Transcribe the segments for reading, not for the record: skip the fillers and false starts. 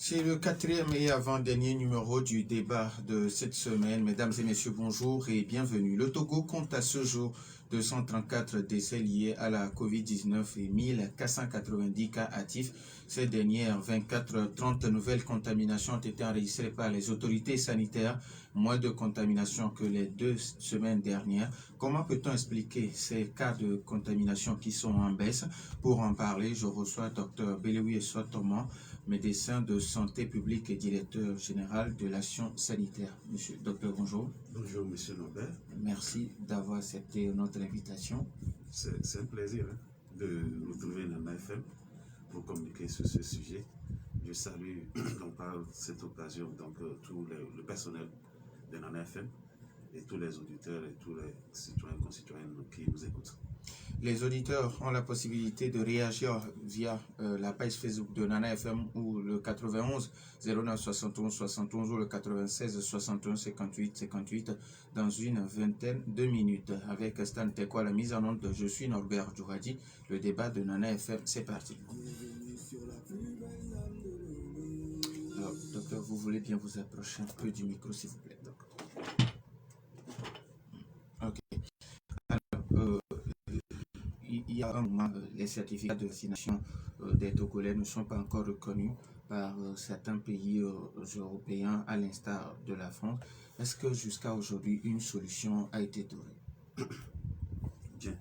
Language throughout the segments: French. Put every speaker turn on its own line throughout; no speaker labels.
C'est le quatrième et avant-dernier numéro du débat de cette semaine. Mesdames et messieurs, bonjour et bienvenue. Le Togo compte à ce jour 234 décès liés à la COVID-19 et 1490 cas actifs. Ces dernières 24-30 nouvelles contaminations ont été enregistrées par les autorités sanitaires, moins de contamination que les 2 semaines dernières. Comment peut-on expliquer ces cas de contamination qui sont en baisse? Pour en parler, je reçois Dr Belewi Essotoman, médecin de santé publique et directeur général de l'action sanitaire. Monsieur Docteur, bonjour.
Bonjour, monsieur Norbert.
Merci d'avoir accepté notre invitation.
C'est un plaisir de nous trouver dans l'AFM pour communiquer sur ce sujet. Je salue donc, par cette occasion tout le personnel de l'AFM et tous les auditeurs et tous les citoyens et concitoyennes qui nous écoutent.
Les auditeurs ont la possibilité de réagir via la page Facebook de Nana FM ou le 91 09 71 71 ou le 96 61 58 58 dans une vingtaine de minutes. Avec Stan Teko à la mise en onde, je suis Norbert Djouradi. Le débat de Nana FM, c'est parti. Alors, docteur, vous voulez bien vous approcher un peu du micro, s'il vous plaît. Ok. Alors, il y a un moment, les certificats de vaccination des Togolais ne sont pas encore reconnus par certains pays européens, à l'instar de la France. Est-ce que jusqu'à aujourd'hui, une solution a été trouvée?
Bien.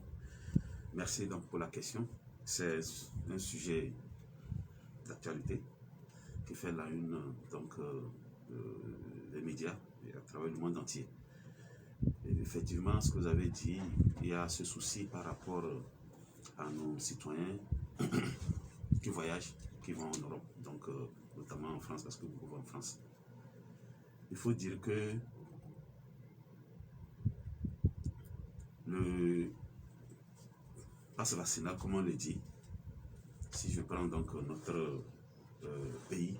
Merci donc pour la question. C'est un sujet d'actualité qui fait la une des médias et à travers le monde entier. Et effectivement, ce que vous avez dit, il y a ce souci par rapport à nos citoyens qui voyagent, qui vont en Europe, donc notamment en France, parce que beaucoup vont en France. Il faut dire que le passe vaccinal, comme on le dit, si je prends donc notre pays,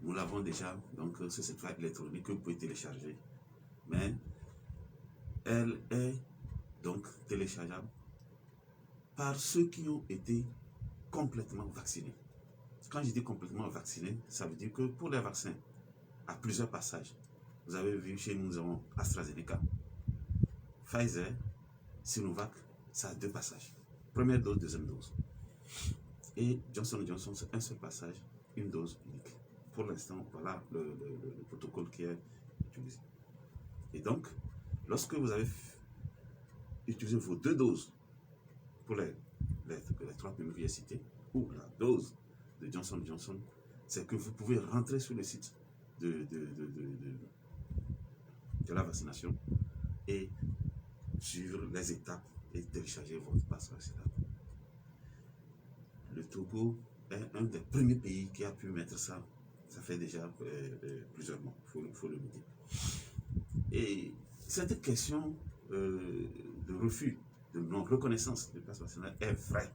nous l'avons déjà donc sur cette plaque électronique que vous pouvez télécharger, mais elle est donc téléchargeable par ceux qui ont été complètement vaccinés. Quand je dis complètement vaccinés, ça veut dire que pour les vaccins, à plusieurs passages, vous avez vu chez nous, nous avons AstraZeneca, Pfizer, Sinovac, ça a 2 passages. Première dose, deuxième dose. Et Johnson & Johnson, c'est un seul passage, une dose unique. Pour l'instant, voilà le protocole qui est utilisé. Et donc, lorsque vous avez utilisé vos 2 doses pour les 3 premiers que j'ai cités, ou la dose de Johnson & Johnson, c'est que vous pouvez rentrer sur le site de la vaccination et suivre les étapes et télécharger votre passe vaccinal. Le Togo est un des premiers pays qui a pu mettre ça. Ça fait déjà plusieurs mois, il faut le dire. Et cette question de refus, de non-reconnaissance du passe vaccinal est vraie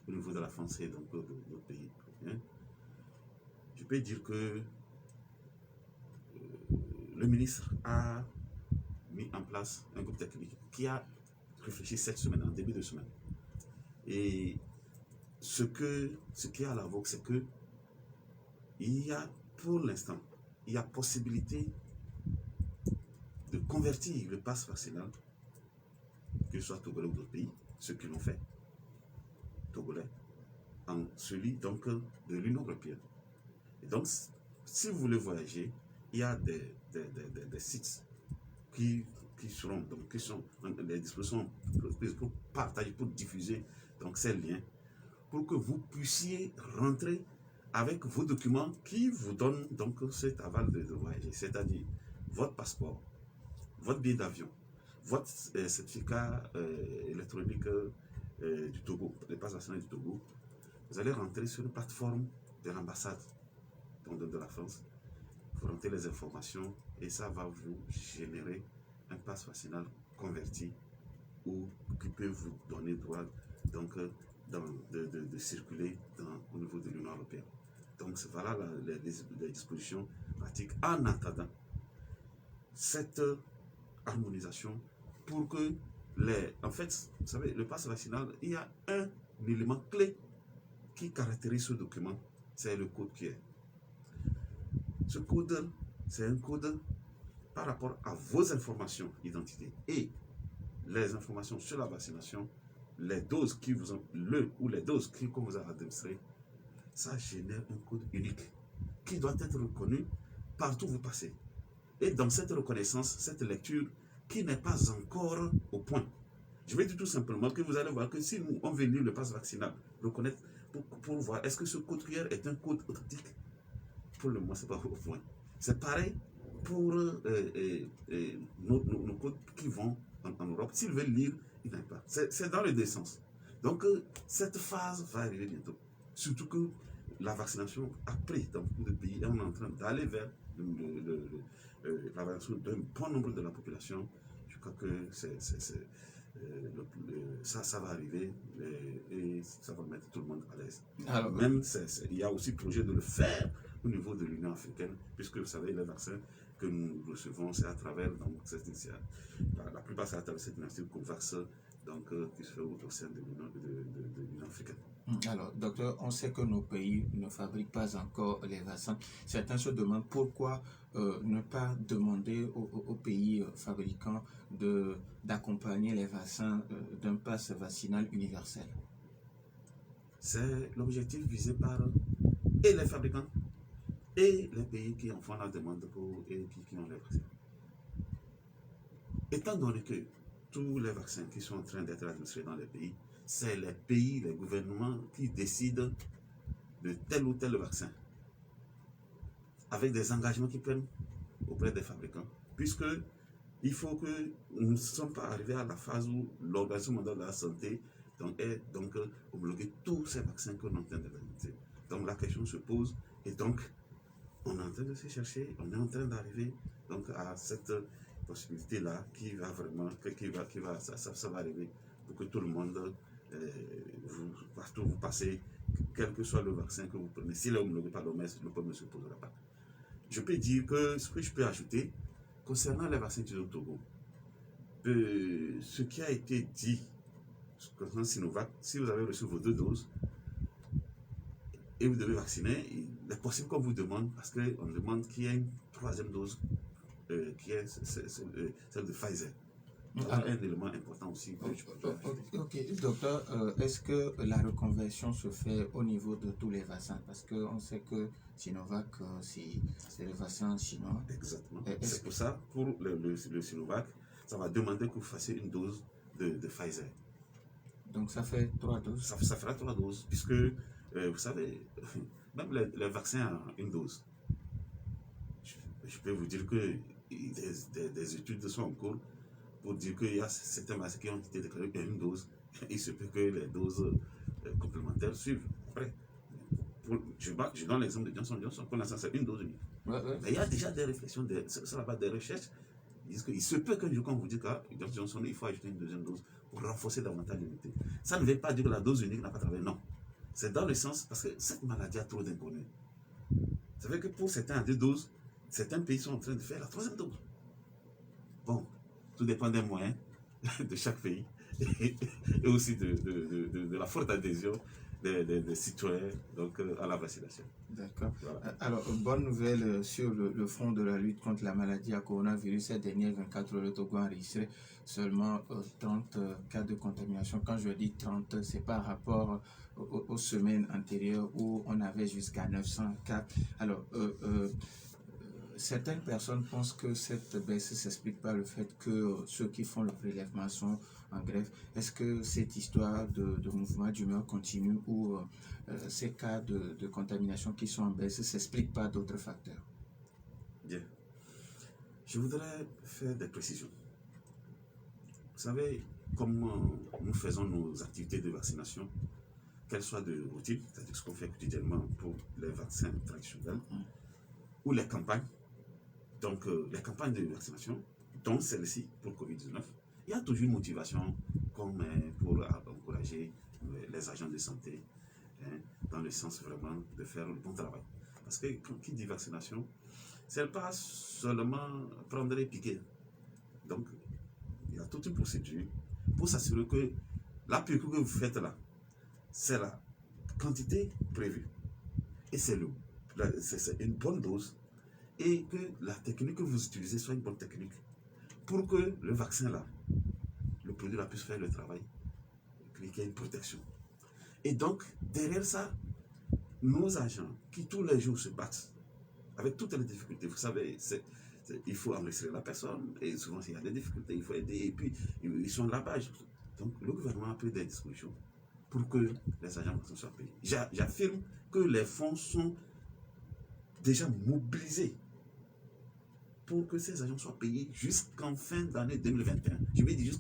au niveau de la France et donc de notre pays. Je peux dire que le ministre a mis en place un groupe technique qui a réfléchi cette semaine, en début de semaine. Et ce qui est à la vogue, c'est que il y a, pour l'instant, il y a possibilité de convertir le passe vaccinal, que ce soit togolais ou d'autres pays, ceux qui l'ont fait, togolais, en celui donc de l'Union européenne. Et donc, si vous voulez voyager, il y a des sites qui sont des dispositions prises pour partager, pour diffuser donc ces liens, pour que vous puissiez rentrer avec vos documents qui vous donnent donc cet aval de voyager, c'est-à-dire votre passeport, votre billet d'avion, votre certificat électronique du Togo, le passe national du Togo. Vous allez rentrer sur une plateforme de l'ambassade de la France, vous rentrez les informations et ça va vous générer un passe vaccinal converti ou qui peut vous donner droit donc, de circuler au niveau de l'Union européenne. Donc voilà les dispositions pratiques en attendant cette harmonisation pour que en fait, vous savez, le passe vaccinal, il y a un élément clé qui caractérise ce document, c'est le code QR. Ce code, c'est un code par rapport à vos informations d'identité et les informations sur la vaccination, les doses qui vous ont, les doses qu'on vous a administrées, ça génère un code unique qui doit être reconnu partout où vous passez. Et dans cette reconnaissance, cette lecture qui n'est pas encore au point. Je vais dire tout simplement que vous allez voir que si nous, on veut lire le pass vaccinal, reconnaître, pour voir est-ce que ce code QR est un code authentique, pour le moment, ce n'est pas au point. C'est pareil pour nos codes qui vont en Europe. S'ils veulent lire, ils n'aiment pas. C'est dans les deux sens. Donc, cette phase va arriver bientôt. Surtout que la vaccination a pris dans beaucoup de pays et on est en train d'aller vers la vaccination d'un bon nombre de la population. Je crois que ça va arriver et ça va mettre tout le monde à l'aise. Même, il y a aussi projet de le faire au niveau de l'Union africaine, puisque vous savez, les vaccins que nous recevons, c'est à travers cette initiative. La plupart, c'est à travers cette initiative COVAX, donc, qui se fait au sein de l'Union africaine.
Alors, docteur, on sait que nos pays ne fabriquent pas encore les vaccins. Certains se demandent pourquoi ne pas demander aux pays fabricants d'accompagner les vaccins d'un pass vaccinal universel.
C'est l'objectif visé par et les fabricants et les pays qui en font la demande et qui ont les vaccins. Étant donné que tous les vaccins qui sont en train d'être administrés dans les pays, c'est les pays, les gouvernements qui décident de tel ou tel vaccin, avec des engagements qu'ils prennent auprès des fabricants, puisque il faut que nous ne sommes pas arrivés à la phase où l'Organisation mondiale de la santé est homologué tous ces vaccins qu'on est en train de réaliser. Donc la question se pose et donc on est en train de se chercher, on est en train d'arriver donc à cette possibilité-là qui va vraiment, ça va arriver pour que tout le monde, partout où vous passez, quel que soit le vaccin que vous prenez, s'il est homologué par l'OMS, le problème ne se posera pas. Je peux dire que ce que je peux ajouter, concernant les vaccins utilisés au Togo, ce qui a été dit concernant Sinovac, si vous avez reçu vos 2 doses et vous devez vacciner, il est possible qu'on vous demande, parce qu'on demande qu'il y ait une 3e dose qui est celle de Pfizer. C'est un élément important aussi.
Ok, docteur, est-ce que la reconversion se fait au niveau de tous les vaccins? Parce qu'on sait que Sinovac, c'est le vaccin chinois.
Exactement. C'est pour ça, pour le Sinovac, ça va demander que vous fassiez une dose de Pfizer.
Donc ça fait 3 doses?
Ça fera 3 doses, puisque, vous savez, même les vaccins à une dose, je peux vous dire que des études sont en cours pour dire qu'il y a certains vaccins qui ont été déclarés à une dose. Il se peut que les doses complémentaires suivent après. Je donne l'exemple de Johnson Johnson. Pour l'instant, c'est une dose unique.
Ouais.
Mais il y a déjà des réflexions, sur la base des recherches. Ils disent qu'il se peut qu'un jour, quand vous dites qu'à Johnson Johnson, il faut ajouter une 2e dose pour renforcer davantage l'immunité. Ça ne veut pas dire que la dose unique n'a pas travaillé. Non. C'est dans le sens, parce que cette maladie a trop d'inconnus. Ça veut dire que pour certains à 2 doses, certains pays sont en train de faire la 3e dose. Bon, tout dépend des moyens de chaque pays et aussi de la forte adhésion des citoyens donc, à la vaccination.
D'accord. Voilà. Alors, bonne nouvelle sur le front de la lutte contre la maladie à coronavirus. Ces dernières 24 heures, le Togo a enregistré seulement 30 cas de contamination. Quand je dis 30, c'est par rapport aux semaines antérieures où on avait jusqu'à 900 cas. Alors, certaines personnes pensent que cette baisse s'explique par le fait que ceux qui font le prélèvement sont en grève. Est-ce que cette histoire de mouvement d'humeur continue ou ces cas de contamination qui sont en baisse s'expliquent par d'autres facteurs?
Bien. Je voudrais faire des précisions. Vous savez, comment nous faisons nos activités de vaccination, qu'elles soient de routine, c'est-à-dire ce qu'on fait quotidiennement pour les vaccins traditionnels, ou les campagnes. Donc, les campagnes de vaccination, dont celle-ci pour Covid-19, il y a toujours une motivation comme pour encourager les agents de santé dans le sens vraiment de faire le bon travail. Parce que quand qui dit vaccination, c'est pas seulement prendre les piquets. Donc, il y a toute une procédure pour s'assurer que la piqûre que vous faites là, c'est la quantité prévue. Et c'est une bonne dose. et que la technique que vous utilisez soit une bonne technique pour que le vaccin là, le produit là puisse faire le travail, qu'il y ait une protection. Et donc, derrière ça, nos agents qui tous les jours se battent avec toutes les difficultés, vous savez, il faut enregistrer la personne, et souvent s'il y a des difficultés, il faut aider, et puis ils sont là-bas. Donc le gouvernement a pris des dispositions pour que les agents soient payés. J'affirme que les fonds sont déjà mobilisés pour que ces agents soient payés jusqu'en fin d'année 2021. Je vais dire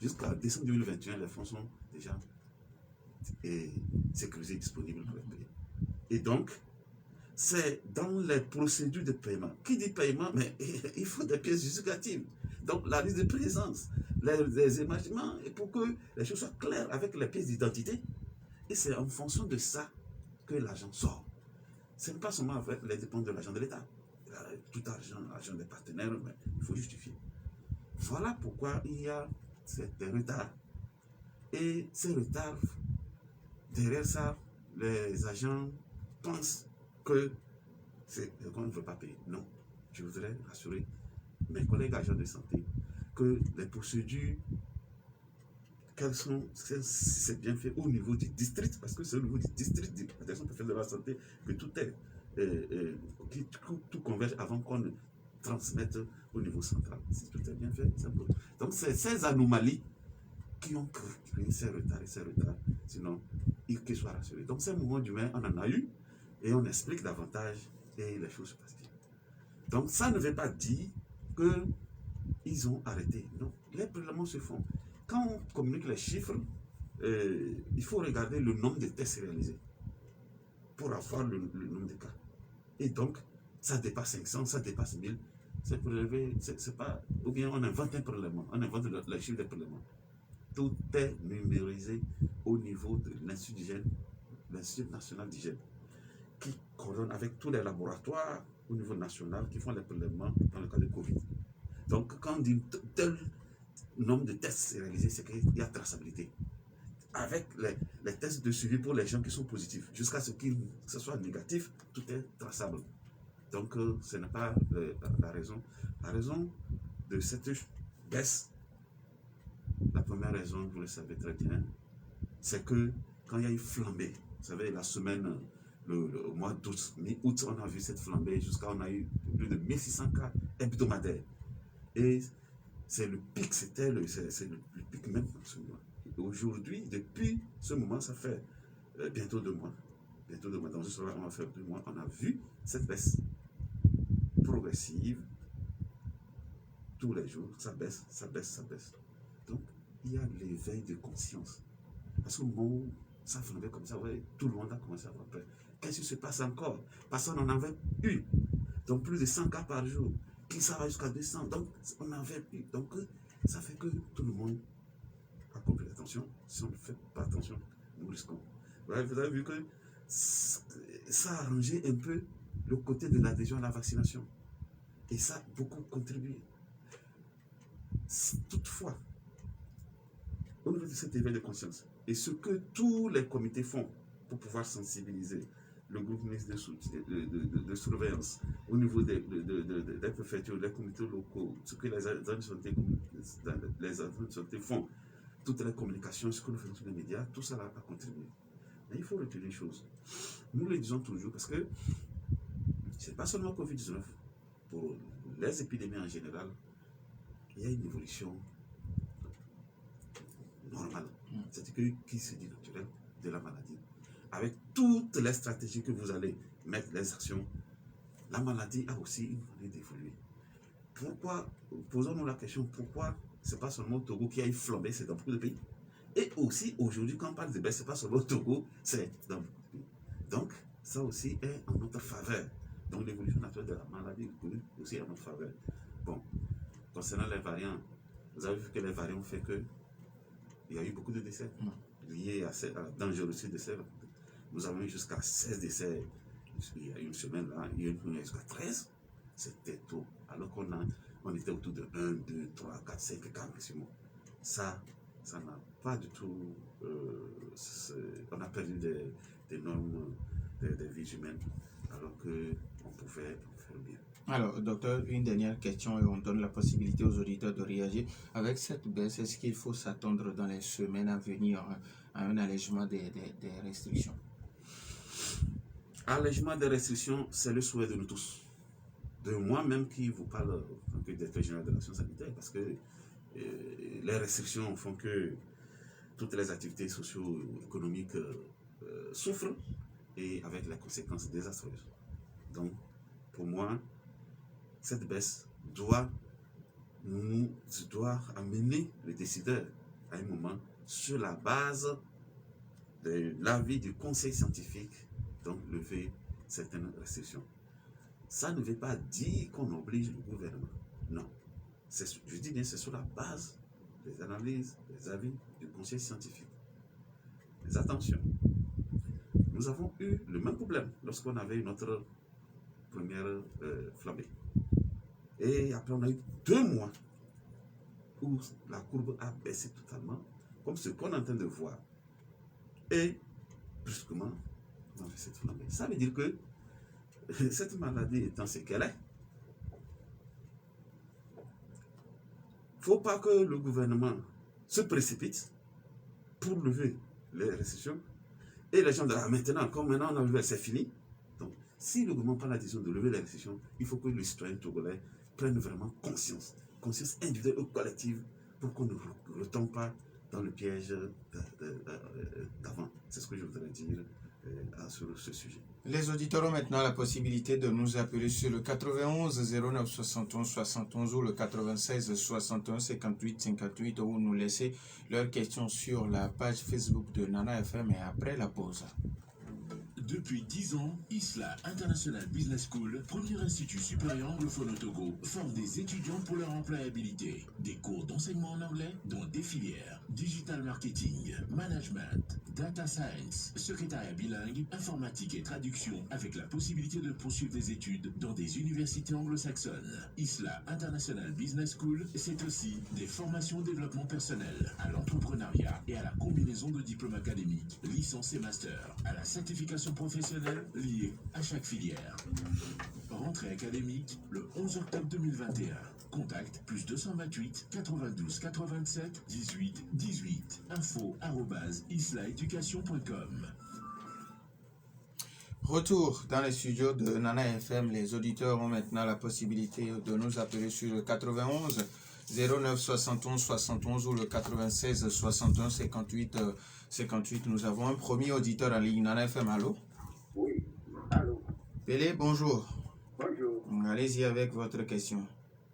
jusqu'à décembre 2021, les fonds sont déjà sécurisés, disponibles pour les payer. Et donc, c'est dans les procédures de paiement. Qui dit paiement, mais il faut des pièces justificatives. Donc, la liste de présence, les émargements, et pour que les choses soient claires avec les pièces d'identité. Et c'est en fonction de ça que l'argent sort. Ce n'est pas seulement avec les dépenses de l'argent de l'État. Tout argent des partenaires, mais il faut justifier. Voilà pourquoi il y a des retards. Et ces retards, derrière ça, les agents pensent que qu'on ne veut pas payer. Non, je voudrais rassurer mes collègues agents de santé que les procédures, quelles sont, si c'est bien fait au niveau du district, parce que c'est au niveau du district de la direction de la santé que tout est, tout converge avant qu'on ne transmette au niveau central. Si tout est bien fait, c'est bon. Donc c'est ces anomalies qui ont créé ces retards et ces retards, sinon qu'ils soient rassurés. Donc ces moments d'humain, on en a eu, et on explique davantage et les choses se passent bien. Donc ça ne veut pas dire qu'ils ont arrêté. Non, les prélèvements se font. Quand on communique les chiffres, il faut regarder le nombre de tests réalisés pour avoir le nombre de cas. Et donc, ça dépasse 500, ça dépasse 1000. C'est prélevé, c'est pas... Ou bien on invente un prélèvement, on invente le chiffre des prélèvements. Tout est numérisé au niveau de l'Institut d'hygiène, l'Institut national d'hygiène, qui coordonne avec tous les laboratoires au niveau national qui font les prélèvements dans le cas de Covid. Donc, quand on dit tel nombre de tests réalisés, c'est qu'il y a traçabilité. Avec les tests de suivi pour les gens qui sont positifs, jusqu'à ce que ce soit négatif, tout est traçable. Donc, ce n'est pas la raison. La raison de cette baisse, la première raison, vous le savez très bien, c'est que quand il y a une flambée, vous savez, la semaine, le mois d'août, mi-août, on a vu cette flambée, jusqu'à on a eu plus de 1600 cas hebdomadaires. Et c'est le pic, c'est le pic même en ce moment. Aujourd'hui, depuis ce moment, ça fait bientôt 2 mois. Bientôt 2 mois. Dans ce soir, on va faire 2 mois. On a vu cette baisse progressive. Tous les jours, ça baisse, ça baisse, ça baisse. Donc, il y a l'éveil de conscience. Parce qu'au moment où ça flambait comme ça, ouais, tout le monde a commencé à avoir peur. Qu'est-ce qui se passe encore? Parce qu'on en avait eu. Donc, plus de 100 cas par jour. Qui ça va jusqu'à 200. Donc, on en avait eu. Donc, ça fait que tout le monde a compris. Attention, si on ne fait pas attention, nous risquons. Ouais, vous avez vu que ça a arrangé un peu le côté de l'adhésion à la vaccination. Et ça a beaucoup contribué. Toutefois, au niveau de cet éveil de conscience, et ce que tous les comités font pour pouvoir sensibiliser le groupe mixte de surveillance au niveau des préfectures, des comités locaux, ce que les agents de santé font, toutes les communications, ce que nous faisons sur les médias, tout ça a contribué. Mais il faut retenir une chose. Nous le disons toujours parce que ce n'est pas seulement Covid-19. Pour les épidémies en général, il y a une évolution normale, c'est-à-dire qui se dit naturelle de la maladie. Avec toutes les stratégies que vous allez mettre, les actions, la maladie a aussi une manière d'évoluer. Pourquoi, posons-nous la question, pourquoi ce n'est pas seulement au Togo qui a une flambée, c'est dans beaucoup de pays. Et aussi, aujourd'hui, quand on parle de baisse, ce n'est pas seulement au Togo, c'est dans beaucoup de pays. Donc, ça aussi est en notre faveur. Donc, l'évolution naturelle de la maladie est aussi en notre faveur. Bon, concernant les variants, vous avez vu que les variants font que il y a eu beaucoup de décès liés à la dangerosité de ces. Nous avons eu jusqu'à 16 décès il y a une semaine, là, il y a eu jusqu'à 13. C'était tôt. Alors qu'on était autour de 1, 2, 3, 4, 5 cas maximum. Ça n'a pas du tout. On a perdu des normes, des vies humaines, alors qu'on pouvait faire bien.
Alors, docteur, une dernière question et on donne la possibilité aux auditeurs de réagir. Avec cette baisse, est-ce qu'il faut s'attendre dans les semaines à venir à un allègement des restrictions?
Allègement des restrictions, c'est le souhait de nous tous. De moi-même qui vous parle en tant que directeur général de l'action sanitaire, parce que les restrictions font que toutes les activités socio-économiques souffrent et avec les conséquences désastreuses. Donc, pour moi, cette baisse doit amener les décideurs à un moment sur la base de l'avis du conseil scientifique, donc lever certaines restrictions. Ça ne veut pas dire qu'on oblige le gouvernement. Non. Je dis bien, c'est sur la base des analyses, des avis du conseil scientifique. Mais attention, nous avons eu le même problème lorsqu'on avait notre première flambée. Et après, on a eu 2 mois où la courbe a baissé totalement, comme ce qu'on est en train de voir. Et, brusquement, on a fait cette flambée. Ça veut dire que cette maladie étant ce qu'elle est, il ne faut pas que le gouvernement se précipite pour lever les restrictions. Et les gens disent, maintenant, comme maintenant on a levé, c'est fini. Donc, si le gouvernement prend la décision de lever les restrictions, il faut que les citoyens togolais prennent vraiment conscience individuelle ou collective, pour qu'on ne retombe pas dans le piège d'avant. C'est ce que je voudrais dire sur ce sujet.
Les auditeurs ont maintenant la possibilité de nous appeler sur le 91 09 71 71 ou le 96 61 58 58 ou nous laisser leurs questions sur la page Facebook de Nana FM et après la pause.
Depuis 10 ans, ISLA International Business School, premier institut supérieur anglophone au Togo, forme des étudiants pour leur employabilité. Des cours d'enseignement en anglais dans des filières digital marketing, management, data science, secrétariat bilingue, informatique et traduction, avec la possibilité de poursuivre des études dans des universités anglo-saxonnes. ISLA International Business School, c'est aussi des formations développement personnel, à l'entrepreneuriat et à la combinaison de diplômes académiques, licence et master, à la certification professionnelle liée à chaque filière. Rentrée académique le 11 octobre 2021. Contact +228 92 87 18 18. info@islaeducation.com.
Retour dans les studios de Nana FM. Les auditeurs ont maintenant la possibilité de nous appeler sur le 91 09 71 71 ou le 96 61 58 58. Nous avons un premier auditeur en ligne. Nana FM, allô?
Oui, allô.
Pelé, bonjour.
Bonjour.
Allez-y avec votre question.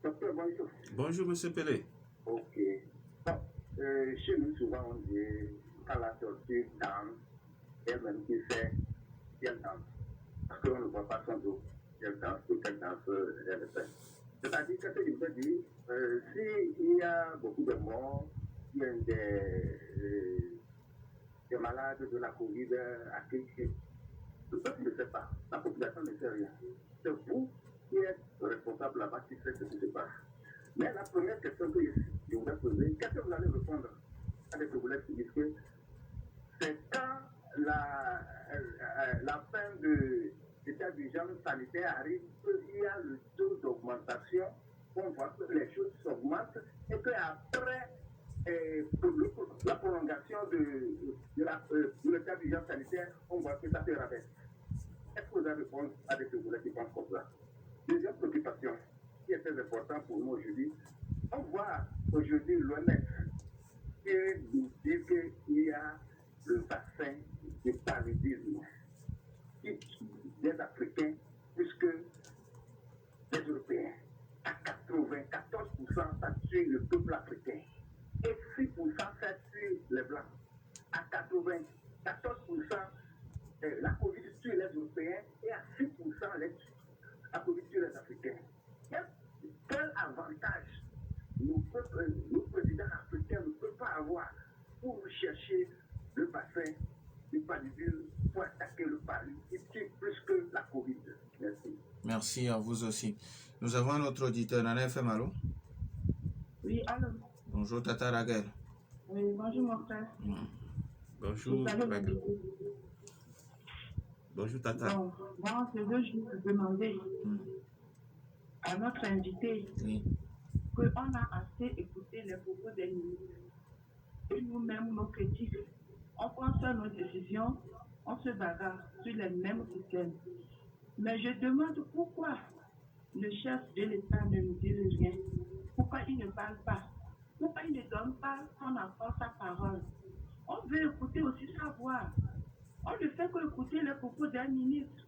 Docteur, bonjour.
Bonjour, monsieur Pelé.
Ok. Bon, chez nous, souvent, on dit qu'à la sortie danse, elle-même qui fait, elle danse. Parce qu'on ne voit pas son dos. Elle danse, ou quelle danse elle fait. C'est-à-dire que je veux dire, s'il y a beaucoup de morts, il y a des malades de la Covid à Kéché, le peuple ne sait pas. La population ne sait rien. C'est vous qui êtes responsable là-bas qui sait ce qui se passe. Mais la première question que je voudrais poser, qu'est-ce que vous allez répondre à des Togolais qui disent que c'est quand la fin de l'état d'urgence sanitaire arrive qu'il y a le taux d'augmentation, on voit que les choses s'augmentent et qu'après la prolongation de l'état d'urgence sanitaire, on voit que ça se rabaisse. Est-ce que vous allez répondre à des Togolais qui pensent comme ça? Deuxième préoccupation, qui est très important pour nous aujourd'hui, on voit aujourd'hui l'OMS qui nous dit qu'il y a le vaccin du paludisme qui tue les Africains plus que les Européens. À 94%, ça tue le peuple africain. Et 6%, ça tue les Blancs. À 94%, la Covid tue les Européens et à 6%, la Covid tue les Africains. Quel avantage nos présidents africains ne peuvent pas avoir pour chercher le vaccin du paludisme pour attaquer le paludisme qui tue plus que la Covid? Merci.
Merci à vous aussi. Nous avons un autre auditeur. Nana FM, allô?
Oui, allô?
Bonjour, Tata Raguel.
Oui, bonjour, mon frère.
Bonjour, Raguel. Bonjour, Tata.
Bon, moi, je veux juste vous demander, à notre invité
Oui.
qu'on a assez écouté les propos des ministres. Et nous-mêmes, nos critiques, on prend seul nos décisions, on se bagarre sur les mêmes systèmes. Mais je demande pourquoi le chef de l'État ne nous dit rien. Pourquoi il ne parle pas? Pourquoi il ne donne pas son accord, sa parole? On veut écouter aussi sa voix. On ne fait qu'écouter les propos d'un ministre.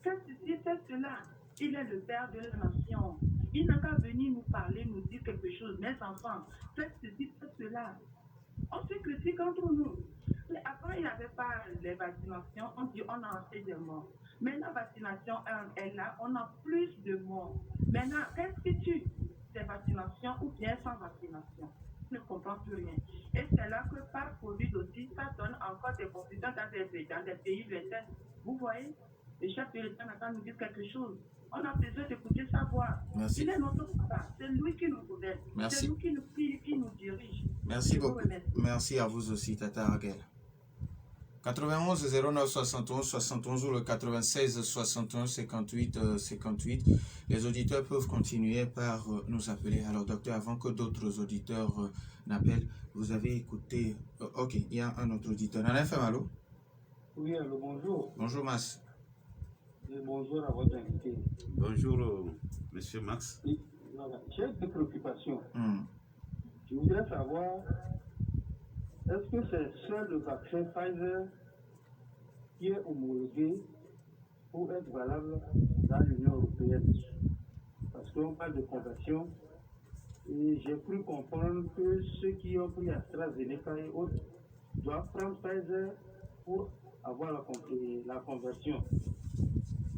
Faites ceci, faites cela. Il est le père de la nation. Il n'a qu'à venir nous parler, nous dire quelque chose. Mes enfants, faites ceci, faites cela. On se critique entre nous. Mais avant, il n'y avait pas les vaccinations. On dit on a assez de morts. Mais la vaccination est là, on a plus de morts. Maintenant, qu'est-ce que tu? C'est vaccination ou bien sans vaccination? Je ne comprends plus rien. Et c'est là que par Covid aussi, ça donne encore des confusions dans des pays lointains. Vous voyez, le chef de l'État n'a qu'à nous dire quelque chose. On a besoin d'écouter sa voix.
Merci.
Il est notre papa. C'est lui qui nous gouverne.
Merci.
C'est lui qui nous dirige.
Merci
Je vous
beaucoup.
remercie.
Merci à vous aussi, Tata Raquel. 91 09 71 71 ou le 96 61 58 58. Les auditeurs peuvent continuer par nous appeler. Alors, docteur, avant que d'autres auditeurs n'appellent, vous avez écouté. Ok, il y a un autre auditeur. Nana FM, allô?
Oui, allô, bonjour.
Bonjour, Mas.
Et bonjour à votre invité.
Bonjour, monsieur Max.
Et, voilà, j'ai des préoccupations.
Hmm.
Je voudrais savoir, est-ce que c'est seul le vaccin Pfizer qui est homologué pour être valable dans l'Union européenne? Parce qu'on parle de conversion et j'ai cru comprendre que ceux qui ont pris AstraZeneca et autres doivent prendre Pfizer pour avoir la conversion.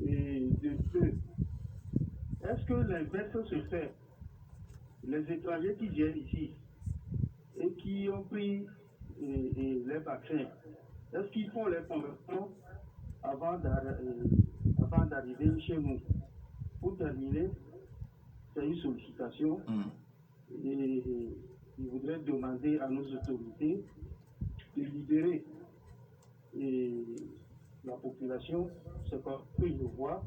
Et de deux, est-ce que l'inverse se fait? Les étrangers qui viennent ici et qui ont pris les vaccins, est-ce qu'ils font les conversions avant d'arriver chez nous? Pour terminer, c'est une sollicitation et je voudrais demander à nos autorités de libérer la population, c'est comme que je vois,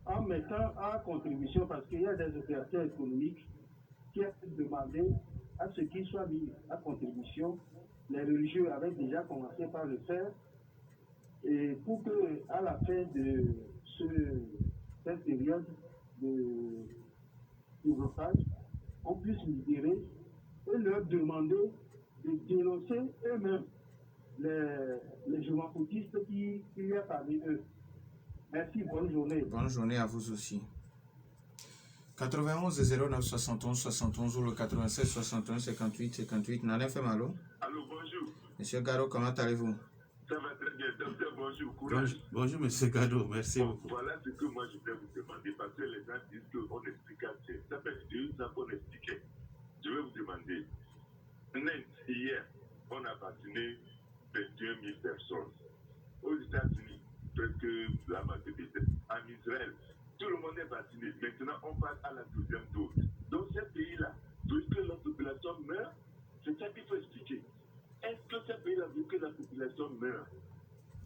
en mettant en contribution, parce qu'il y a des opérateurs économiques qui ont demandé à ce qu'ils soient mis à contribution. Les religieux avaient déjà commencé par le faire, et pour que, à la fin de cette période de blocage, on puisse libérer et leur demander de dénoncer eux-mêmes les jumafotistes qui y a parmi eux. Merci, bonne journée.
Bonne journée à vous aussi. 91 09 71 71 ou le 96 61 58 58. Nana FM, allô?
Allô, bonjour.
Monsieur Garo, comment allez-vous?
Ça va très bien. Docteur, bonjour. Courage.
Bonjour, monsieur Gado. Merci beaucoup.
Voilà ce que moi je vais vous demander parce que les gens disent qu'on explique assez. Ça fait 2 ans qu'on expliquait. Je vais vous demander. Hier, on a vacciné 21 000 personnes. Aux États-Unis, presque la moitié. En Israël, tout le monde est vacciné. Maintenant, on passe à la 2e dose. Dans ces pays-là, puisque la population meurt, c'est ça qu'il faut expliquer. Est-ce que ces pays-là veulent que la population meure?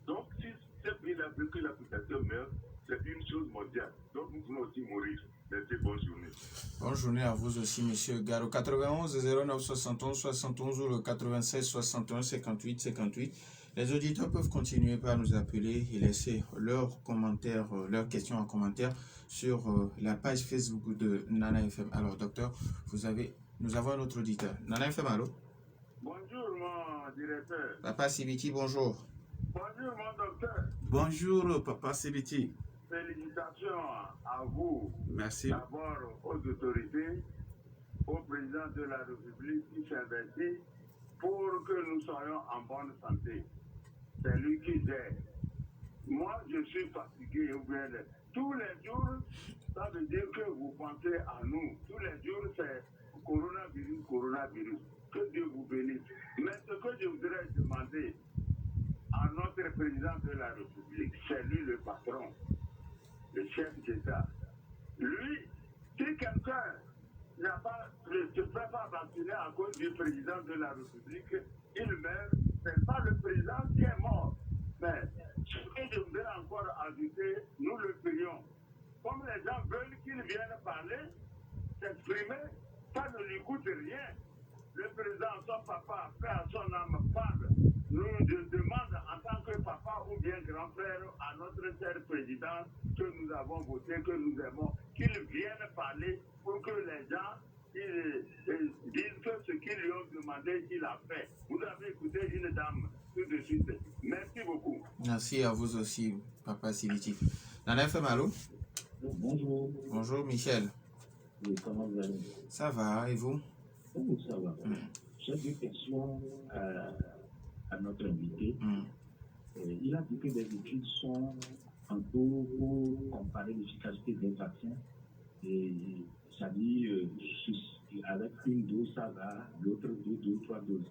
Donc, si ces pays-là veulent que la population meure, c'est une chose mondiale. Donc, nous pouvons aussi mourir. Merci, bonne journée.
Bonne journée à vous aussi, monsieur Garo. 91 09 71 71 ou le 96 61 58 58. Les auditeurs peuvent continuer par nous appeler et laisser leurs commentaires, leurs questions en commentaire sur la page Facebook de Nana FM. Alors, docteur, nous avons un autre auditeur. Nana FM, allô?
Bonjour, mon directeur.
Papa Sibiti, bonjour.
Bonjour, mon docteur.
Bonjour, papa Sibiti.
Félicitations à vous.
Merci.
D'abord aux autorités, au président de la République qui s'investit pour que nous soyons en bonne santé. C'est lui qui gère. Moi, je suis fatigué. Tous les jours, ça veut dire que vous pensez à nous. Tous les jours, c'est coronavirus, coronavirus. Que Dieu vous bénisse. Mais ce que je voudrais demander à notre président de la République, c'est lui le patron, le chef d'État. Lui, si quelqu'un ne se fait pas vacciner à cause du président de la République, il meurt. Ce n'est pas le président qui est mort. Mais ce que je voudrais encore ajouter, nous le prions. Comme les les gens veulent qu'il vienne parler, s'exprimer, ça ne lui coûte rien. Le président, son papa, paix à son âme, parle, nous demande en tant que papa ou bien grand frère à notre cher président que nous avons voté, que nous aimons, qu'il vienne parler pour que les gens disent que ce qu'ils lui ont demandé, il a fait. Vous avez écouté une dame tout de suite. Merci beaucoup.
Merci à vous aussi, Papa Siviti. Nana FM, allô?
Bonjour.
Bonjour, Michel.
Oui, comment vous allez?
Ça va, et vous?
Oui, ça va. J'ai deux questions à notre invité. Il a dit que des études sont en cours pour comparer l'efficacité des vaccins. Et ça dit, avec une dose, ça va, l'autre deux, trois doses.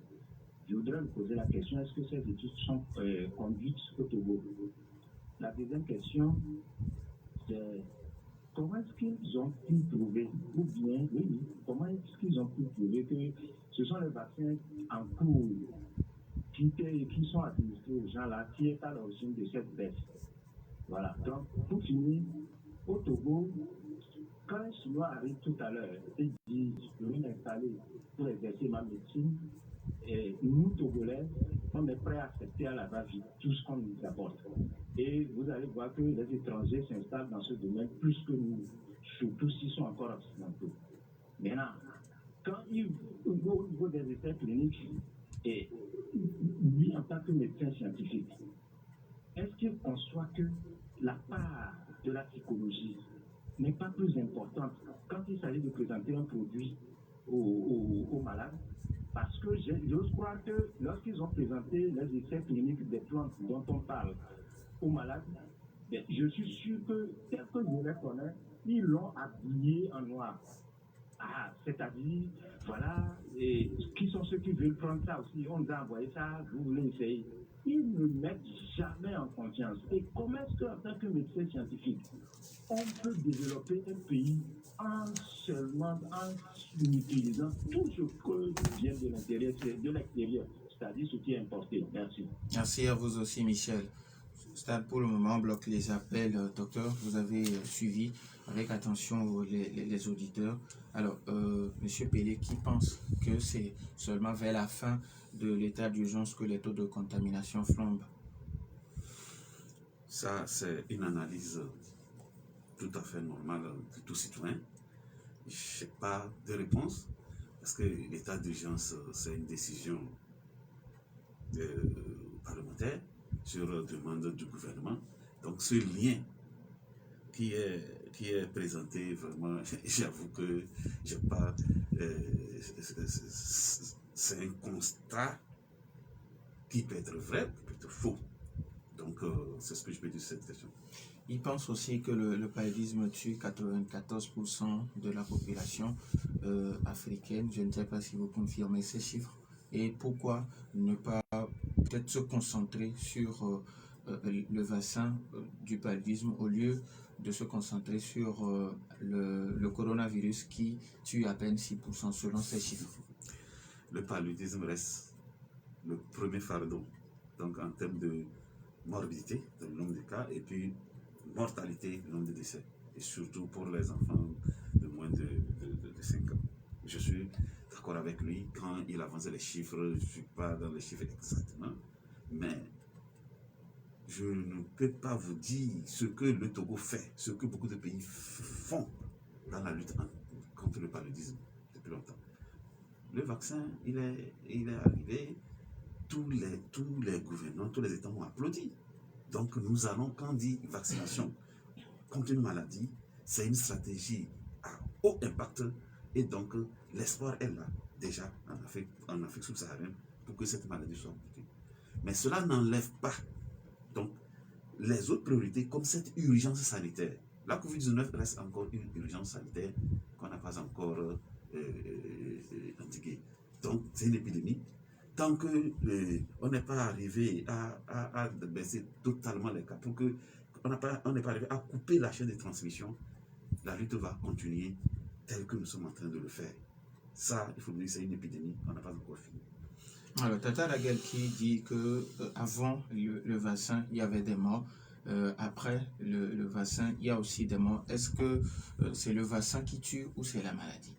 Je voudrais vous poser la question, est-ce que ces études sont conduites au Togo? La deuxième question, c'est comment est-ce qu'ils ont pu prouver, ou bien, oui, comment est-ce qu'ils ont pu prouver que ce sont les vaccins en cours qui sont administrés aux gens là, qui est à l'origine de cette baisse? Voilà. Donc, pour finir, au Togo, quand un Chinois arrive tout à l'heure et dit je vais m'installer pour exercer ma médecine, et nous, Togolais, on est prêts à accepter à la va-vite tout ce qu'on nous apporte. Et vous allez voir que les étrangers s'installent dans ce domaine plus que nous, surtout s'ils sont encore occidentaux. Maintenant, quand il va au niveau des essais cliniques, et lui, en tant que médecin scientifique, est-ce qu'il conçoit que la part de la psychologie n'est pas plus importante quand il s'agit de présenter un produit aux malades? Parce que j'ose croire que lorsqu'ils ont présenté les essais cliniques des plantes dont on parle aux malades, je suis sûr que, tel que je les connais, ils l'ont habillé en noir. Ah, c'est-à-dire, voilà, et qui sont ceux qui veulent prendre ça aussi? On nous a envoyé ça, vous voulez essayer. Ils ne mettent jamais en confiance. Et comment est-ce qu'en tant que médecin scientifique, on peut développer un pays en utilisant tout ce que vient de l'extérieur, c'est-à-dire ce qui est importé? Merci.
Merci à vous aussi, Michel. Stade, pour le moment, bloque les appels. Docteur, vous avez suivi avec attention les auditeurs. Alors, Monsieur Pelé, qui pense que c'est seulement vers la fin de l'état d'urgence que les taux de contamination flambent?
Ça, c'est une analyse tout à fait normale de tout citoyen. Je n'ai pas de réponse, parce que l'état d'urgence, c'est une décision parlementaire sur demande du gouvernement. Donc ce lien qui est présenté, vraiment, j'avoue que j'ai pas... c'est un constat qui peut être vrai, qui peut être faux. Donc c'est ce que je peux dire sur cette question.
Il pense aussi que le paludisme tue 94% de la population africaine. Je ne sais pas si vous confirmez ces chiffres. Et pourquoi ne pas peut-être se concentrer sur le vaccin du paludisme au lieu de se concentrer sur le coronavirus qui tue à peine 6% selon ces chiffres?
Le paludisme reste le premier fardeau, donc en termes de morbidité, le nombre de cas, et puis mortalité, le nombre de décès, et surtout pour les enfants de moins de 5 ans. Je suis d'accord avec lui quand il avance les chiffres, je ne suis pas dans les chiffres exactement, mais je ne peux pas vous dire ce que le Togo fait, ce que beaucoup de pays font dans la lutte contre le paludisme depuis longtemps. Le vaccin, il est arrivé, tous les gouvernements, tous les États ont applaudi. Donc nous allons, quand on dit vaccination contre une maladie, c'est une stratégie à haut impact, et donc l'espoir est là, déjà en Afrique subsaharienne, pour que cette maladie soit amputée. Mais cela n'enlève pas donc les autres priorités, comme cette urgence sanitaire. La COVID-19 reste encore une urgence sanitaire qu'on n'a pas encore endiguée. Donc c'est une épidémie. Tant qu'on n'est pas arrivé à baisser totalement les cas, pour que on n'est pas arrivé à couper la chaîne de transmission, la lutte va continuer telle que nous sommes en train de le faire. Ça, il faut dire, c'est une épidémie, on n'a pas encore fini.
Alors, Tata Laguel qui dit que avant le vaccin, il y avait des morts. après le vaccin, il y a aussi des morts. Est-ce que c'est le vaccin qui tue ou c'est la maladie?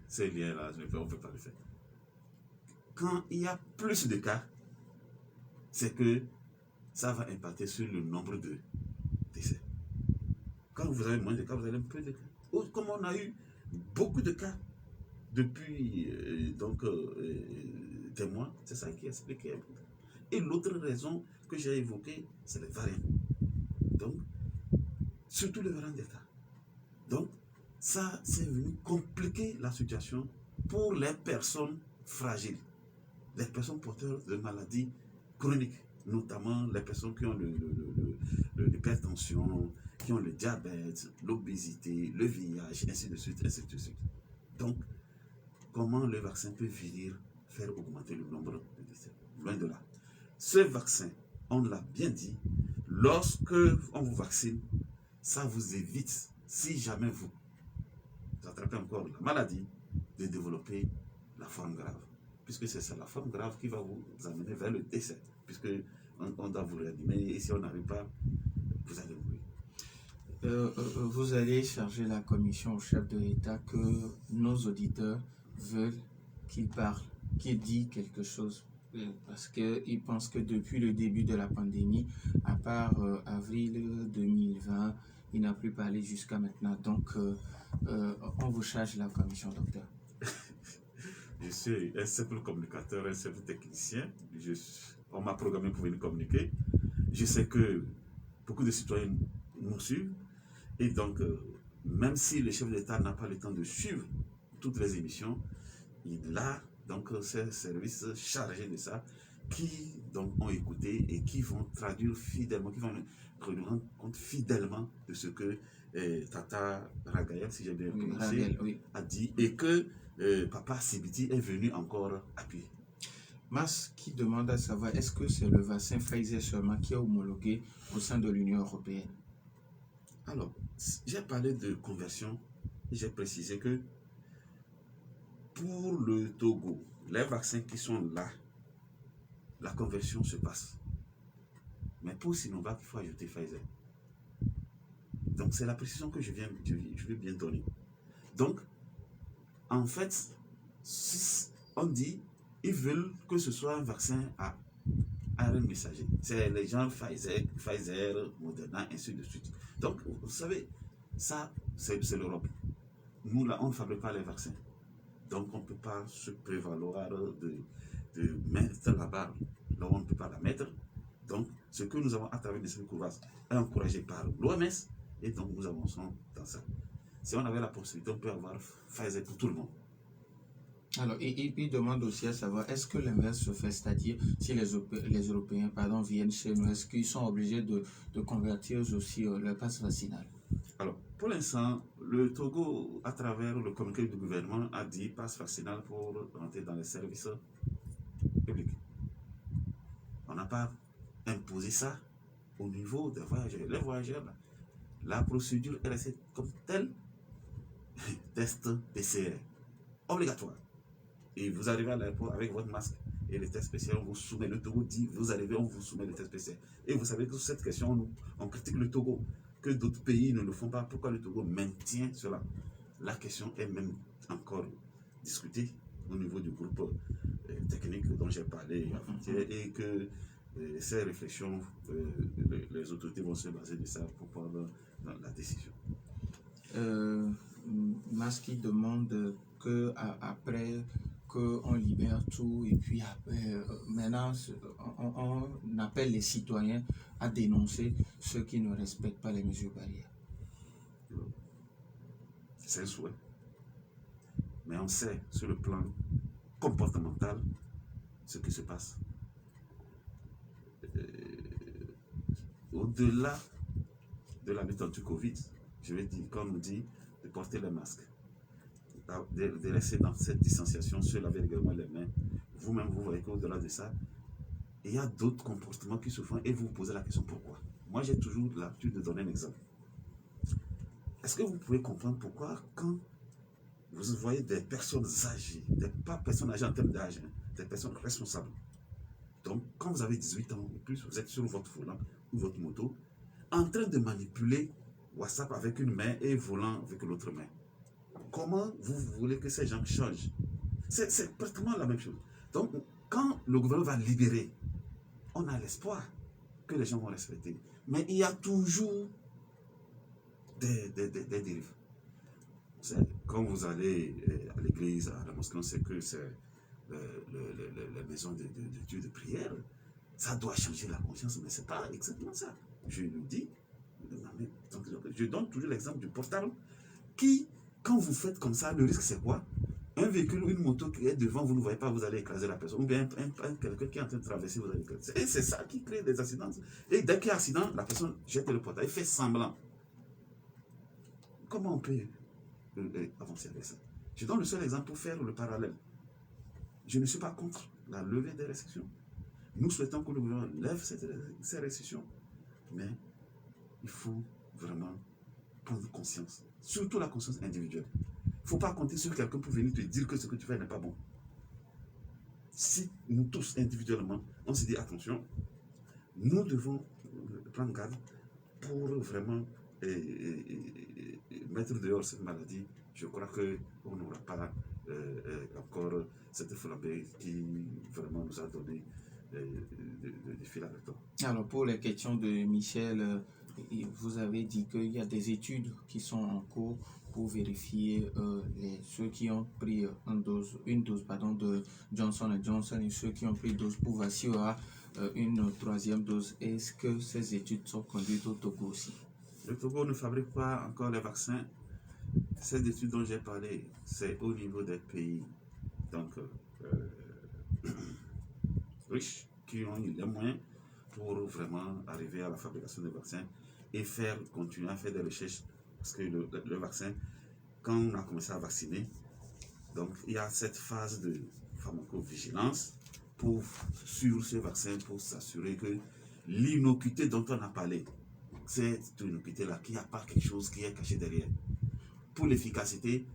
Ces liens-là, on ne peut pas le faire. Quand il y a plus de cas, c'est que ça va impacter sur le nombre de décès. Quand vous avez moins de cas, vous avez un peu de cas. Comme on a eu beaucoup de cas depuis des mois, c'est ça qui explique. Et l'autre raison que j'ai évoquée, c'est les variants. Donc, surtout les variants Delta. Donc, ça, c'est venu compliquer la situation pour les personnes fragiles, les personnes porteuses de maladies chroniques, notamment les personnes qui ont l'hypertension, qui ont le diabète, l'obésité, le VIH, ainsi de suite, ainsi de suite. Donc, comment le vaccin peut venir faire augmenter le nombre de décès? Loin de là. Ce vaccin, on l'a bien dit, lorsque on vous vaccine, ça vous évite, si jamais vous attrapez encore la maladie, de développer la forme grave. Puisque c'est la forme grave qui va vous amener vers le décès. Puisque on doit vous réanimer et si on n'arrive pas, vous allez mourir.
Vous allez charger la commission au chef de l'État que nos auditeurs veulent qu'il parle, qu'il dise quelque chose. Parce qu'ils pensent que depuis le début de la pandémie, à part avril 2020, il n'a plus parlé jusqu'à maintenant. Donc, on vous charge la commission, docteur.
Je suis un simple communicateur, un simple technicien. On m'a programmé pour venir communiquer. Je sais que beaucoup de citoyens nous suivent. Et donc, même si le chef d'État n'a pas le temps de suivre toutes les émissions, il a donc ces services chargés de ça qui donc ont écouté et qui vont traduire fidèlement, qui vont rendre compte fidèlement de ce que Tata Ragayel, si j'ai bien prononcé, a dit et que Papa Sibiti est venu encore appuyer.
Mas qui demande à savoir est-ce que c'est le vaccin Pfizer seulement qui est homologué au sein de l'Union européenne?
Alors, j'ai parlé de conversion et j'ai précisé que pour le Togo, les vaccins qui sont là, la conversion se passe. Mais pour Sinovac, il faut ajouter Pfizer. Donc, c'est la précision que je vais bien donner. Donc, en fait, on dit, ils veulent que ce soit un vaccin à ARN messager. C'est les gens Pfizer, Moderna, ainsi de suite. Donc, vous savez, ça, c'est l'Europe. Nous, là, on ne fabrique pas les vaccins. Donc, on ne peut pas se prévaloir de mettre la barre là où on ne peut pas la mettre. Donc, ce que nous avons à travers les Courvas est encouragé par l'OMS et donc nous avançons dans ça. Si on avait la possibilité, on peut avoir Pfizer pour tout le monde.
Alors, il demande aussi à savoir, est-ce que l'inverse se fait, c'est-à-dire si les Européens viennent chez nous, est-ce qu'ils sont obligés de convertir aussi leur passe vaccinal?
Alors, pour l'instant, le Togo, à travers le communiqué du gouvernement, a dit passe vaccinal pour rentrer dans les services publics. On n'a pas imposé ça au niveau des voyageurs. Les voyageurs, là, la procédure est restée comme telle, test PCR, obligatoire. Et vous arrivez à l'aéroport avec votre masque et le test PCR, on vous soumet, le Togo dit, vous arrivez, on vous soumet le test PCR. Et vous savez que sur cette question, on critique le Togo, que d'autres pays ne le font pas. Pourquoi le Togo maintient cela? La question est même encore discutée au niveau du groupe technique dont j'ai parlé et que ces réflexions, les autorités vont se baser de ça pour prendre la décision.
Maski demande qu'après qu'on libère tout et puis après, maintenant on appelle les citoyens à dénoncer ceux qui ne respectent pas les mesures barrières.
C'est un souhait. Mais on sait sur le plan comportemental ce qui se passe. Au-delà de la lutte anti-Covid, je vais dire, comme on dit, de porter le masque, de rester dans cette distanciation, se laver régulièrement les mains. Vous-même, vous voyez qu'au-delà de ça, il y a d'autres comportements qui se font et vous vous posez la question pourquoi. Moi, j'ai toujours l'habitude de donner un exemple. Est-ce que vous pouvez comprendre pourquoi quand vous voyez des personnes âgées, pas personnes âgées en termes d'âge, des personnes responsables, Donc, quand vous avez 18 ans ou plus, vous êtes sur votre volant ou votre moto, en train de manipuler WhatsApp avec une main et volant avec l'autre main. Comment vous voulez que ces gens changent? C'est pratiquement la même chose. Donc, quand le gouvernement va libérer, on a l'espoir que les gens vont respecter. Mais il y a toujours des dérives. Quand vous allez à l'église, à la mosquée, on sait que c'est la maison de Dieu de prière. Ça doit changer la conscience, mais ce n'est pas exactement ça. Je le dis. Je donne toujours l'exemple du portable qui, quand vous faites comme ça, le risque c'est quoi? Un véhicule ou une moto qui est devant, vous ne voyez pas, vous allez écraser la personne. Ou bien quelqu'un qui est en train de traverser, vous allez écraser. Et c'est ça qui crée des accidents. Et dès qu'il y a un accident, la personne jette le portable, elle fait semblant. Comment on peut avancer avec ça? Je donne le seul exemple pour faire le parallèle. Je ne suis pas contre la levée des restrictions. Nous souhaitons que le gouvernement lève ces restrictions. Mais il faut vraiment prendre conscience. Surtout la conscience individuelle. Il ne faut pas compter sur quelqu'un pour venir te dire que ce que tu fais n'est pas bon. Si nous tous individuellement, on se dit attention, nous devons prendre garde pour vraiment mettre dehors cette maladie. Je crois qu'on n'aura pas encore cette flambée qui vraiment nous a donné des fils à retordre.
Alors pour les questions de Michel, vous avez dit qu'il y a des études qui sont en cours pour vérifier ceux qui ont pris une dose de Johnson & Johnson et ceux qui ont pris une dose pour voir s'il y aura une troisième dose. Est-ce que ces études sont conduites au Togo aussi?
Le Togo ne fabrique pas encore les vaccins. Ces études dont j'ai parlé, c'est au niveau des pays donc, riches qui ont eu les moyens pour vraiment arriver à la fabrication des vaccins et continuer à faire des recherches. Parce que le vaccin, quand on a commencé à vacciner, donc il y a cette phase de pharmacovigilance sur ce vaccin pour s'assurer que l'innocuité dont on a parlé, cette innocuité-là, qu'il n'y a pas quelque chose qui est caché derrière. Pour l'efficacité,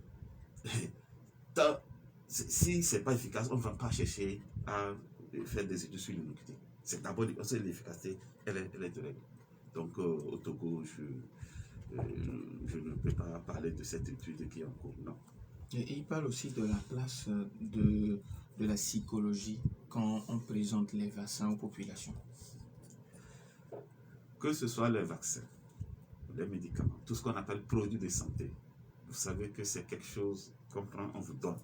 si ce n'est pas efficace, on ne va pas chercher à faire des études sur l'innocuité. C'est d'abord l'efficacité, elle est de règle. Donc au Togo, je ne peux pas parler de cette étude qui est en cours, non.
Et il parle aussi de la place de la psychologie quand on présente les vaccins aux populations.
Que ce soit les vaccins, les médicaments, tout ce qu'on appelle produits de santé, vous savez que c'est quelque chose qu'on prend, on vous donne.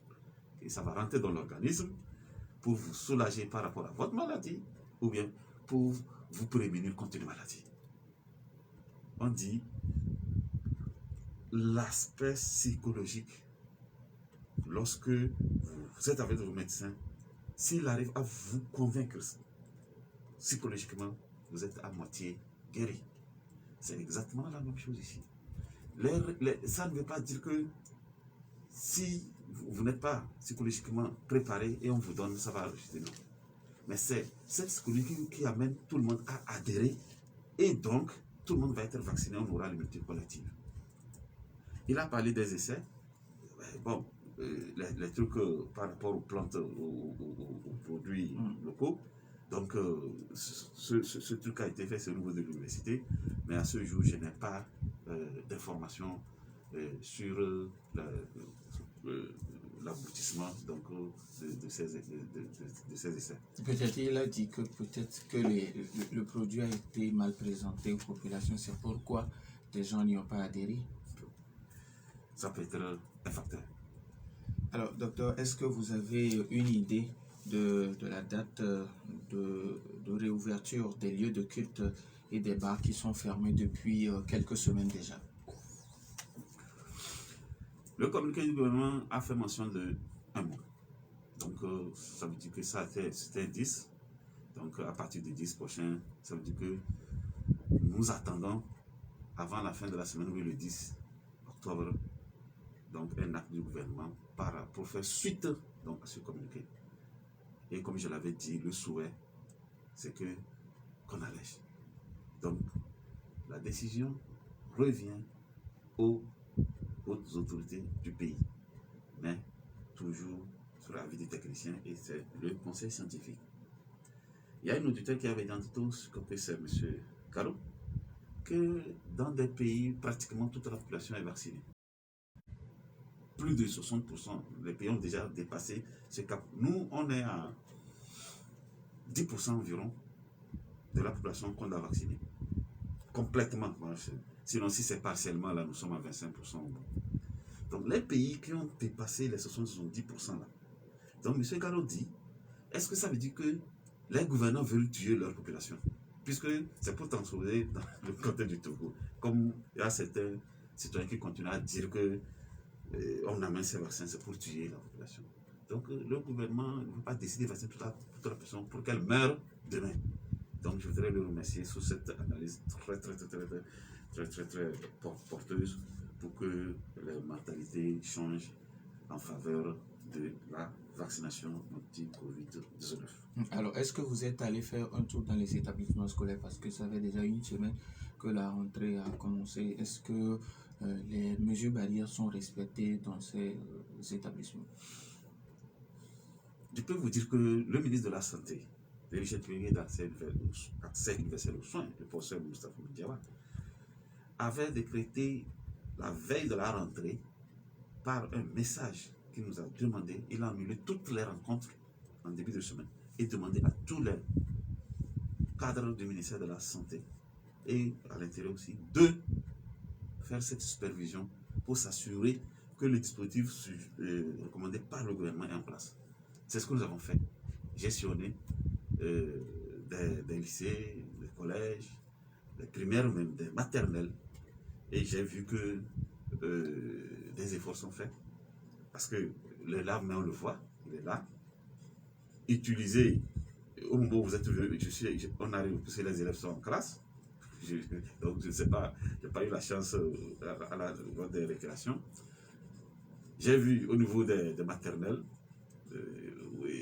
Et ça va rentrer dans l'organisme pour vous soulager par rapport à votre maladie ou bien pour vous prémunir contre une maladie. On dit l'aspect psychologique. Lorsque vous êtes avec vos médecins, s'il arrive à vous convaincre psychologiquement, vous êtes à moitié guéri. C'est exactement la même chose ici. Ça ne veut pas dire que si vous n'êtes pas psychologiquement préparé et on vous donne, ça va rejeter, non. Mais c'est cette psychologie qui amène tout le monde à adhérer et donc tout le monde va être vacciné, on aura l'immunité collective. Il a parlé des essais. Bon, les trucs par rapport aux plantes, aux produits locaux. Donc, ce truc a été fait, c'est au niveau de l'université. Mais à ce jour, je n'ai pas d'informations sur l'aboutissement de ces essais.
Peut-être il a dit que peut-être que le produit a été mal présenté aux populations. C'est pourquoi les gens n'y ont pas adhéré.
Ça peut être un facteur.
Alors, docteur, est-ce que vous avez une idée de la date de réouverture des lieux de culte et des bars qui sont fermés depuis quelques semaines déjà?
Le communiqué du gouvernement a fait mention de un mois. Donc, ça veut dire que c'était 10. Donc, à partir du 10 prochain, ça veut dire que nous attendons, avant la fin de la semaine, oui, le 10 octobre, donc un acte du gouvernement pour faire suite donc, à ce communiqué. Et comme je l'avais dit, le souhait, c'est qu'on allège. Donc, la décision revient aux autorités du pays, mais toujours sur l'avis des techniciens et c'est le conseil scientifique. Il y a un auditeur qui avait dit tantôt, je crois que c'est M. Caro, que dans des pays, pratiquement toute la population est vaccinée. Plus de 60%, les pays ont déjà dépassé ce cap. Nous, on est à 10% environ de la population qu'on a vaccinée. Complètement. Sinon, si c'est partiellement, là, nous sommes à 25%. Donc, les pays qui ont dépassé les 70% là. Donc, M. Gallo dit, est-ce que ça veut dire que les gouvernants veulent tuer leur population? Puisque c'est pour transposer dans le contexte du Togo. Comme il y a certains citoyens qui continuent à dire que on amène ces vaccins, c'est pour tuer la population. Donc, le gouvernement ne veut pas décider de vacciner toute la population pour qu'elle meure demain. Donc, je voudrais le remercier sur cette analyse très porteuse pour que les mentalités changent en faveur de la vaccination anti-Covid-19.
Alors, est-ce que vous êtes allé faire un tour dans les établissements scolaires parce que ça fait déjà une semaine que la rentrée a commencé? Est-ce que les mesures barrières sont respectées dans ces établissements?
Je peux vous dire que le ministre de la Santé, de l'hygiène publique et d'accès universel aux soins, le professeur Moustapha Diawa, avait décrété la veille de la rentrée par un message qui nous a demandé, il a annulé toutes les rencontres en début de semaine et demandé à tous les cadres du ministère de la Santé et à l'intérieur aussi de faire cette supervision pour s'assurer que le dispositif recommandé par le gouvernement est en place. C'est ce que nous avons fait. Gestionner des lycées, des collèges, des primaires, même des maternelles. Et j'ai vu que des efforts sont faits. Parce que le lave, mais on le voit, il est là. Utilisé au moment où vous êtes venu, on arrive parce que les élèves sont en classe. Donc je ne sais pas, je n'ai pas eu la chance à la loi des récréations. J'ai vu au niveau des maternelles,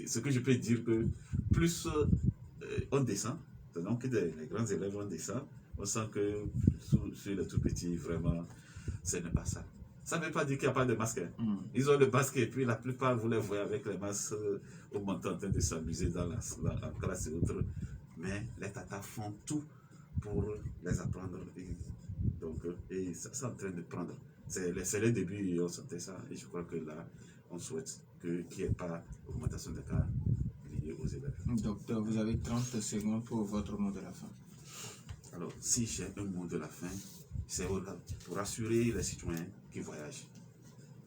ce que je peux dire que plus on descend, donc les grands élèves on descend, on sent que sur les tout petits, vraiment, ce n'est pas ça. Ça ne veut pas dire qu'il n'y a pas de masque. Ils ont le masque et puis la plupart, vous les voyez avec les masques au montant en train de s'amuser dans la classe et autres. Mais les tatas font tout pour les apprendre. Et ça, c'est en train de prendre. C'est le début, on sentait ça. Et je crois que là, on souhaite qu'il n'y ait pas d'augmentation des cas liés aux élèves.
Docteur, vous avez 30 secondes pour votre mot de la fin.
Alors, si j'ai un mot de la fin, c'est pour rassurer les citoyens qui voyagent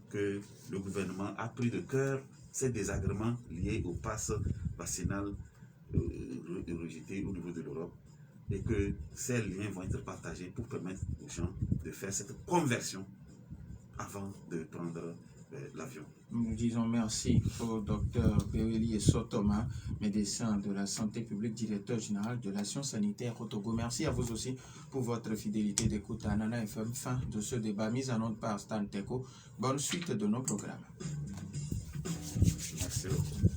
que le gouvernement a pris de cœur ces désagréments liés au pass vaccinal rejeté au niveau de l'Europe et que ces liens vont être partagés pour permettre aux gens de faire cette conversion avant de prendre l'avion.
Nous disons merci au docteur Béwéli Thomas, médecin de la santé publique, directeur général de l'action sanitaire au Togo. Merci à vous aussi pour votre fidélité d'écoute à Nana FM. Fin de ce débat mis en onde par Stan Teko. Bonne suite de nos programmes.
Merci beaucoup.